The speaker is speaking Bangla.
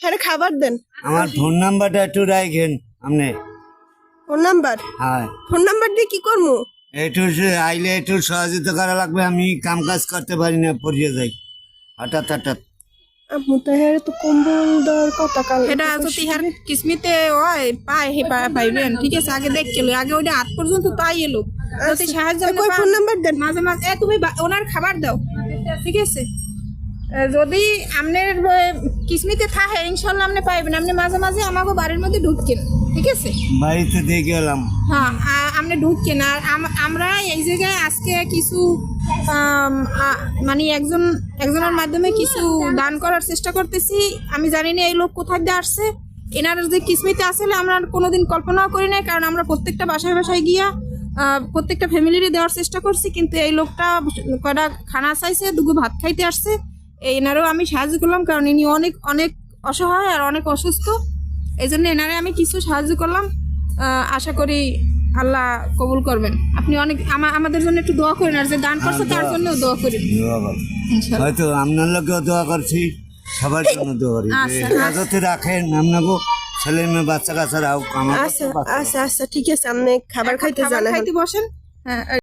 হ্যাঁ খাবার দেন। আমার ফোন নাম্বারটা একটু রাখেন আপনি। Phone number? হ্যাঁ, ফোন নাম্বার দিয়ে কি করবো? একটু আইলে একটু সহযোগিতা করা লাগবে, আমি কাম কাজ করতে পারি না, পড়িয়ে যাই হঠাৎ হঠাৎ। আপনি তো হ্যাঁ তো কম্বল দেওয়ার কথা কাল এটা যদি হার কিসমিতে হয় পায় হে পাইবেন, ঠিক আছে? আগে দেখছিল, আগে ওইটা হাত পর্যন্ত তাই এলো। যদি সাহায্য কই ফোন নাম্বার দেন। মাঝে মাঝে তুমি ওনার খাবার দাও, ঠিক আছে? যদি আপনার কিসমিতে থাকে ইনশাল্লাহ আপনি পাইবেন। আপনি মাঝে মাঝে আমাকে বাড়ির মধ্যে ঢুকছেন, ঠিক আছে? বাড়িতে দিয়ে গেলাম। হ্যাঁ, আপনি ঢুকছেন। আর আমরা এই জায়গায় আজকে কিছু মানে একজনের মাধ্যমে কিছু দান করার চেষ্টা করতেছি। আমি জানি না এই লোক কোথায় দিয়ে আসছে। এনার যে কিসমিতে আসলে আমরা কোনোদিন কল্পনাও করি নাই, কারণ আমরা প্রত্যেকটা বাসায় বাসায় গিয়া প্রত্যেকটা ফ্যামিলিরই দেওয়ার চেষ্টা করছি, কিন্তু এই লোকটা কয়টা খানা চাইছে, দুগো ভাত খাইতে আসছে। এনারও আমি সাহায্য করলাম, কারণ ইনি অনেক অনেক অসহায় আর অনেক অসুস্থ। এই জন্য এনারে আমি কিছু সাহায্য করলাম। আশা করি আল্লাহ কবুল করবেন। আপনি অনেক আমাদের জন্য একটু দোয়া করেন, আর যে দান করছে তার জন্য দোয়া করেন। হয়তো আপনার লোকেও দোয়া করছি, সবার জন্য দোয়া করি। হেফাজতে রাখেন আপনাকে, ছেলে মেয়ে বাচ্চা কাচ্চারাও। আচ্ছা আচ্ছা আচ্ছা ঠিক আছে, আপনি খাবার খাইতে জানেন। খাইতে বসেন। হ্যাঁ।